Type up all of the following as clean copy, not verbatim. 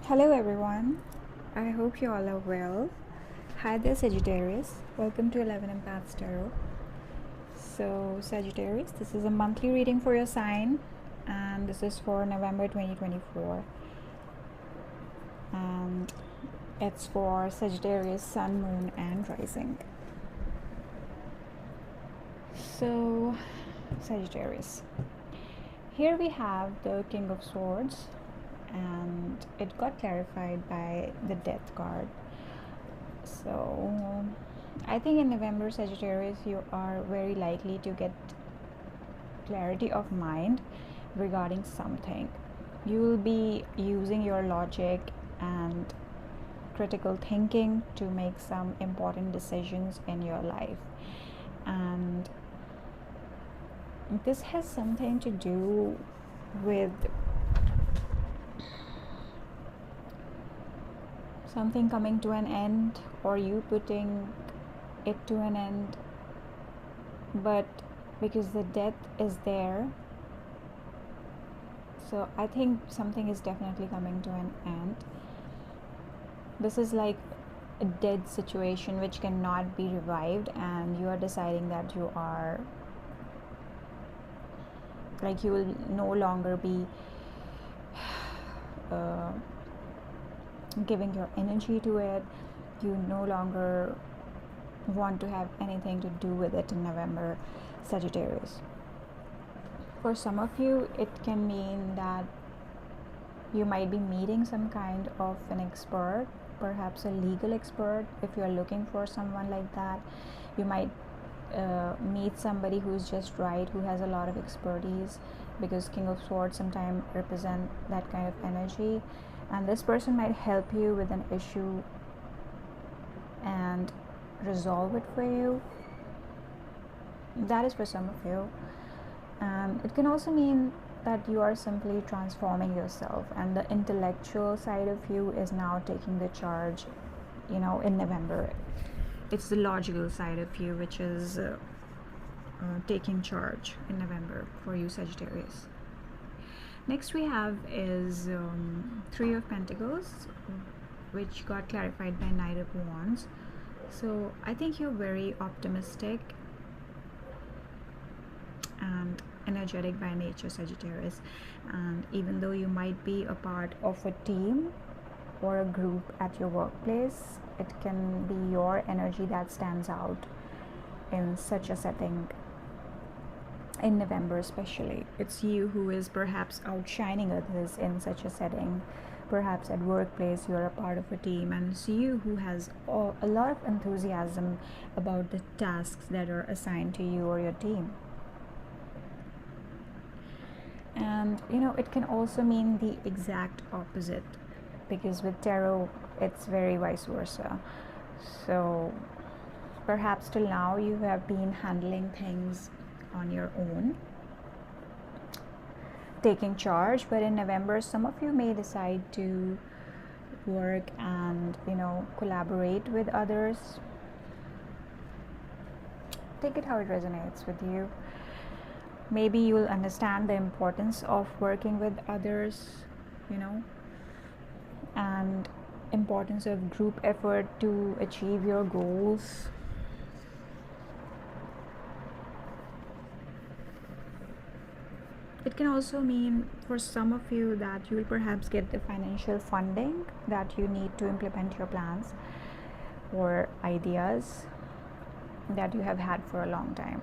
Hello everyone, I hope you all are well. Hi there, Sagittarius. Welcome to 11 Empaths Tarot. So, Sagittarius, this is a monthly reading for your sign, and this is for November 2024. And it's for Sagittarius, Sun, Moon, and Rising. So, Sagittarius. Here we have the King of Swords, and it got clarified by the Death card. So, I think in November, Sagittarius, you are very likely to get clarity of mind regarding something. You will be using your logic and critical thinking to make some important decisions in your life. And this has something to do with something coming to an end or you putting it to an end, but because the death is there, so I think something is definitely coming to an end. This is like a dead situation which cannot be revived, and you are deciding that you are like, you will no longer be giving your energy to it. You no longer want to have anything to do with it in November, Sagittarius. For some of you, it can mean that you might be meeting some kind of an expert, perhaps a legal expert. If you're looking for someone like that, you might meet somebody who's just right, who has a lot of expertise, because King of Swords sometimes represent that kind of energy, and this person might help you with an issue and resolve it for you. That is for some of you. It can also mean that you are simply transforming yourself, and the intellectual side of you is now taking the charge, in November. It's the logical side of you which is taking charge in November for you, Sagittarius. Next we have is Three of Pentacles, which got clarified by Knight of Wands. So I think you're very optimistic and energetic by nature, Sagittarius, and even though you might be a part of a team or a group at your workplace, it can be your energy that stands out in such a setting. In November especially, it's you who is perhaps outshining others in such a setting. Perhaps at workplace you're a part of a team, and it's you who has a lot of enthusiasm about the tasks that are assigned to you or your team. And it can also mean the exact opposite, because with tarot it's very vice versa. So perhaps till now you have been handling things on your own, taking charge, but in November some of you may decide to work and collaborate with others. Take it how it resonates with you. Maybe you will understand the importance of working with others, and importance of group effort to achieve your goals. It can also mean for some of you that you will perhaps get the financial funding that you need to implement your plans or ideas that you have had for a long time.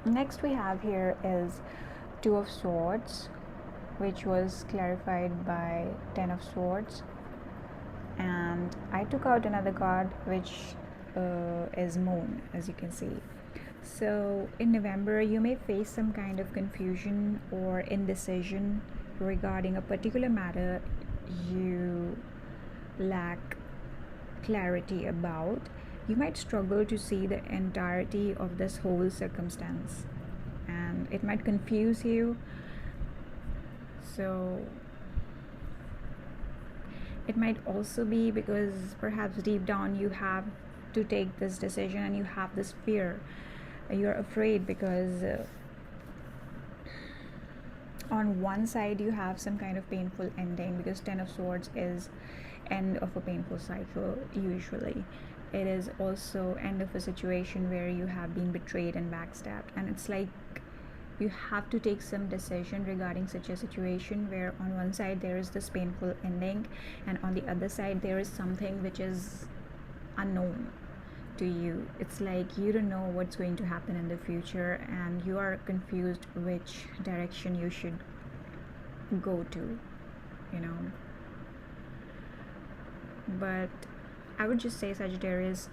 Next we have here is Two of Swords, which was clarified by Ten of Swords, and I took out another card which is Moon, as you can see. So in November you may face some kind of confusion or indecision regarding a particular matter you lack clarity about. You might struggle to see the entirety of this whole circumstance, and it might confuse you. So it might also be because perhaps deep down you have to take this decision and you have this fear. You're afraid because on one side you have some kind of painful ending, because Ten of Swords is end of a painful cycle. Usually it is also end of a situation where you have been betrayed and backstabbed, and it's like you have to take some decision regarding such a situation, where on one side there is this painful ending, and on the other side there is something which is unknown to you. It's like you don't know what's going to happen in the future, and you are confused which direction you should go to, you know. But I would just say, Sagittarius,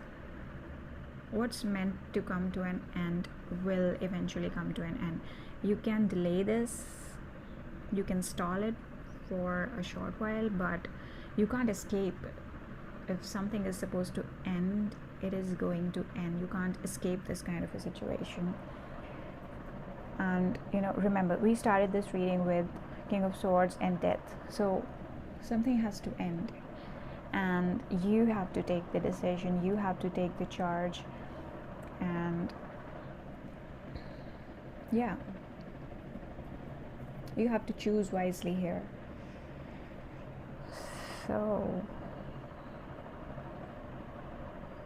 what's meant to come to an end will eventually come to an end. You can delay this, you can stall it for a short while, but you can't escape. If something is supposed to end, it is going to end. You can't escape this kind of a situation. And remember, we started this reading with King of Swords and Death, so something has to end, and you have to take the decision, you have to take the charge, and yeah, you have to choose wisely here. So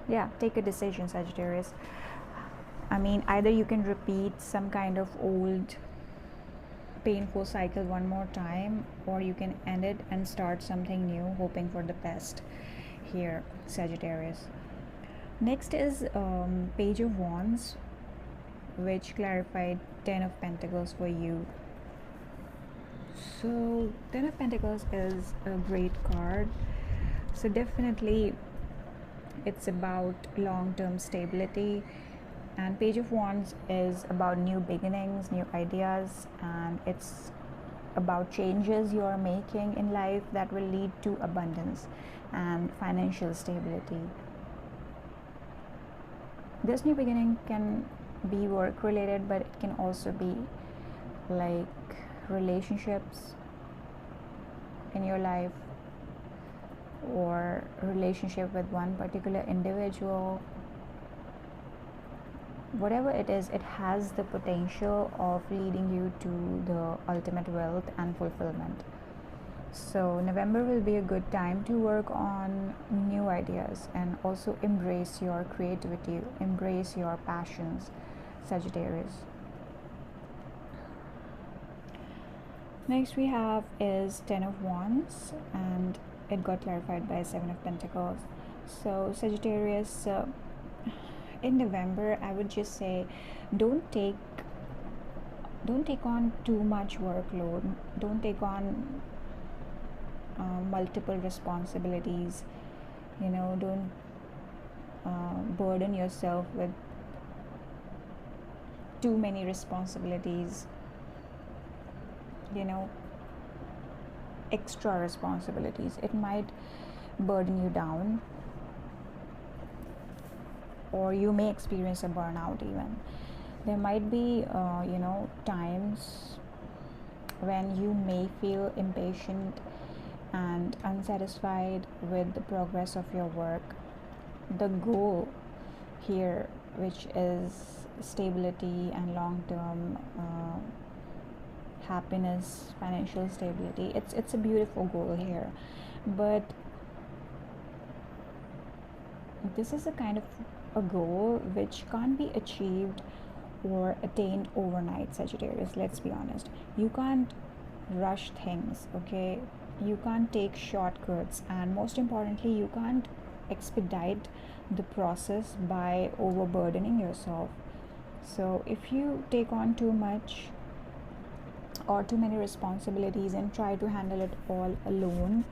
yeah, take a decision, Sagittarius. I mean, either you can repeat some kind of old painful cycle one more time, or you can end it and start something new, hoping for the best here, Sagittarius. Next is Page of Wands, which clarified 10 of Pentacles for you. So 10 of Pentacles is a great card, so definitely it's about long-term stability, and Page of Wands is about new beginnings, new ideas, and it's about changes you're making in life that will lead to abundance and financial stability. This new beginning can be work related, but it can also be like relationships in your life, or relationship with one particular individual. Whatever it is, it has the potential of leading you to the ultimate wealth and fulfillment. So November will be a good time to work on new ideas, and also embrace your creativity, embrace your passions, Sagittarius. Next we have is 10 of Wands, and it got clarified by 7 of Pentacles. So Sagittarius, in November, I would just say, don't take on too much workload. Don't take on multiple responsibilities. Don't burden yourself with too many responsibilities. Extra responsibilities. It might burden you down, or you may experience a burnout even. There might be times when you may feel impatient and unsatisfied with the progress of your work. The goal here, which is stability and long-term happiness, financial stability, it's a beautiful goal here, but this is a kind of a goal which can't be achieved or attained overnight, Sagittarius. Let's be honest, you can't rush things, okay? You can't take shortcuts, and most importantly, you can't expedite the process by overburdening yourself. So if you take on too much or too many responsibilities and try to handle it all alone,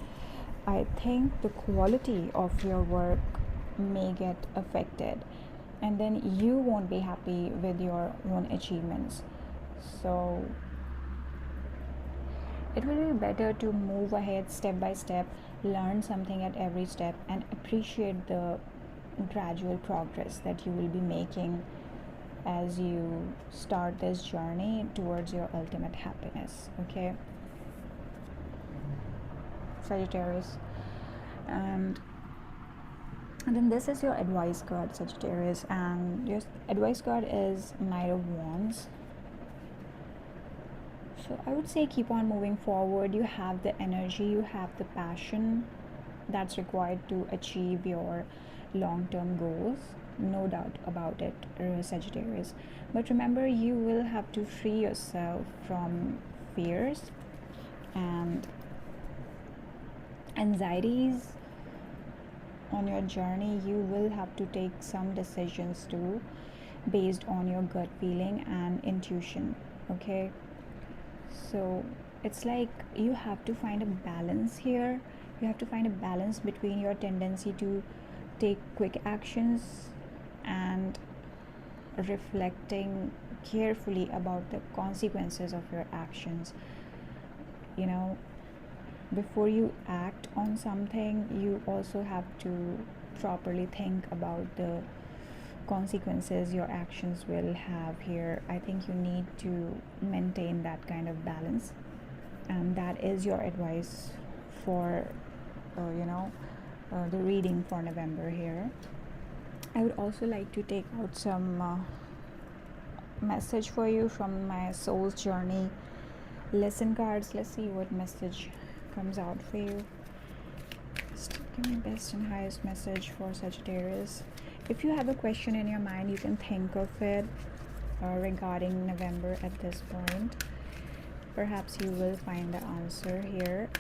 I think the quality of your work may get affected, and then you won't be happy with your own achievements. So it will be better to move ahead step by step, learn something at every step, and appreciate the gradual progress that you will be making as you start this journey towards your ultimate happiness, okay, Sagittarius? And then this is your advice card, Sagittarius, and your advice card is Knight of Wands. So I would say keep on moving forward. You have the energy, you have the passion that's required to achieve your long term goals. No doubt about it, Sagittarius. But remember, you will have to free yourself from fears and anxieties on your journey. You will have to take some decisions too based on your gut feeling and intuition. Okay, so it's like you have to find a balance here. You have to find a balance between your tendency to take quick actions and reflecting carefully about the consequences of your actions. You know, before you act on something, you also have to properly think about the consequences your actions will have here. I think you need to maintain that kind of balance, and that is your advice for the reading for November here. I would also like to take out some message for you from my soul's journey lesson cards. Let's see what message comes out for you. Just give me best and highest message for Sagittarius. If you have a question in your mind, you can think of it regarding November at this point. Perhaps you will find the answer here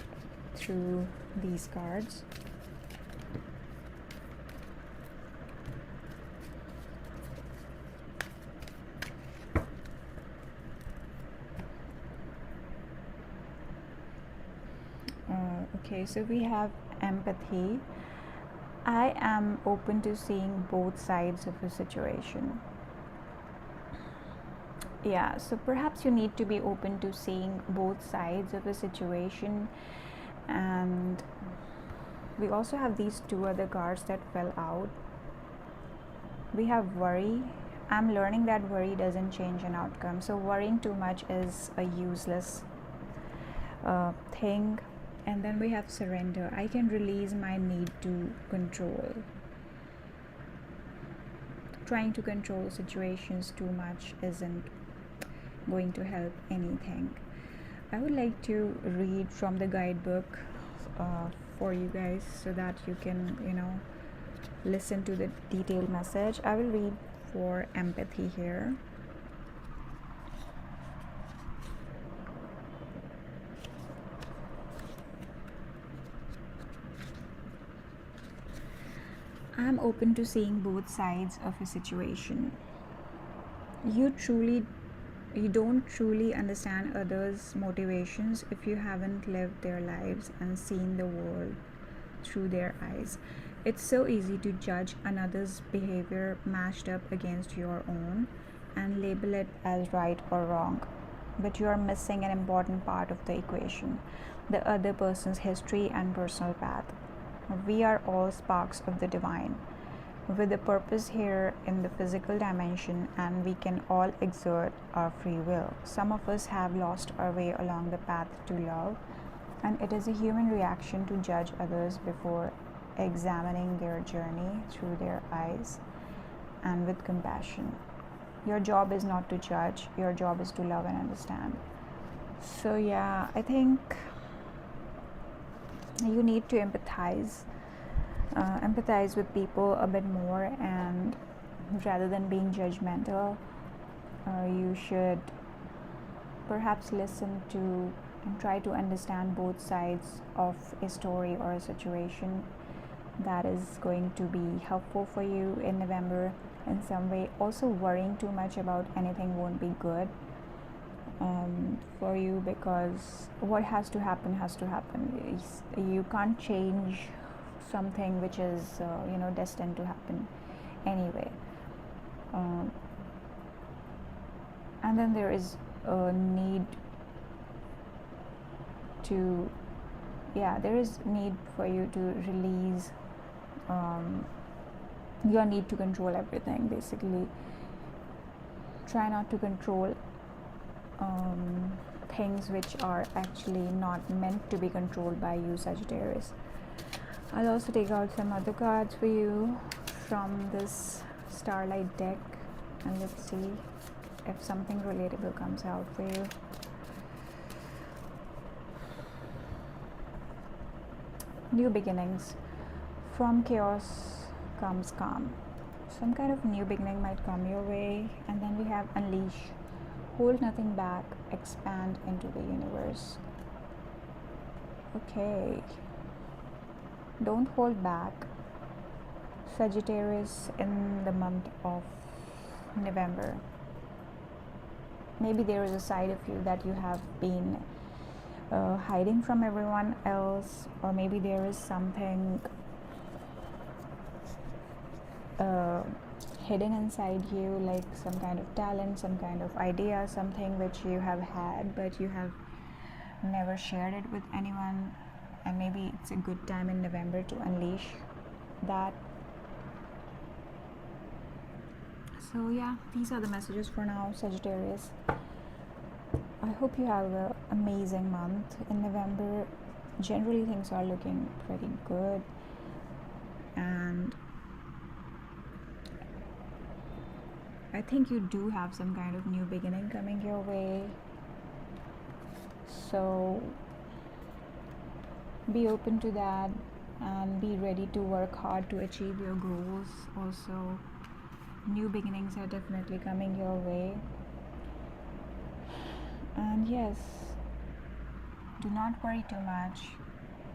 through these cards. Okay, so we have empathy. I am open to seeing both sides of a situation. Yeah, so perhaps you need to be open to seeing both sides of a situation. And we also have these two other cards that fell out. We have worry. I'm learning that worry doesn't change an outcome. So worrying too much is a useless thing. And then we have surrender. I can release my need to control. Trying to control situations too much isn't going to help anything. I would like to read from the guidebook for you guys so that you can, listen to the detailed message. I will read for empathy here. I'm open to seeing both sides of a situation. You don't truly understand others' motivations if you haven't lived their lives and seen the world through their eyes. It's so easy to judge another's behavior matched up against your own and label it as right or wrong. But you are missing an important part of the equation: the other person's history and personal path. We are all sparks of the divine, with a purpose here in the physical dimension, and we can all exert our free will. Some of us have lost our way along the path to love, and it is a human reaction to judge others before examining their journey through their eyes and with compassion. Your job is not to judge, your job is to love and understand. So, yeah, I think you need to empathize with people a bit more, and rather than being judgmental, you should perhaps listen to and try to understand both sides of a story or a situation. That is going to be helpful for you in November in some way. Also, worrying too much about anything won't be good for you, because what has to happen has to happen. You can't change something which is destined to happen anyway. And then there is a need to there is need for you to release your need to control everything. Basically, try not to control things which are actually not meant to be controlled by you, Sagittarius. I'll also take out some other cards for you from this Starlight deck, and let's see if something relatable comes out for you. New beginnings. From chaos comes calm. Some kind of new beginning might come your way. And then we have unleash. Hold nothing back, expand into the universe. Okay. Don't hold back. Sagittarius in the month of November. Maybe there is a side of you that you have been hiding from everyone else, or maybe there is something hidden inside you, like some kind of talent, some kind of idea, something which you have had but you have never shared it with anyone. And maybe it's a good time in November to unleash that. So yeah, these are the messages for now, Sagittarius. I hope you have an amazing month in November. Generally things are looking pretty good, and I think you do have some kind of new beginning coming your way. So be open to that and be ready to work hard to achieve your goals. Also, new beginnings are definitely coming your way. And yes, do not worry too much.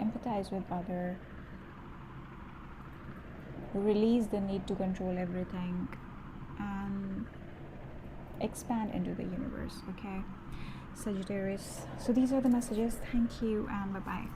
Empathize with others. Release the need to control everything and expand into the universe, okay? Sagittarius. So these are the messages. Thank you and bye-bye.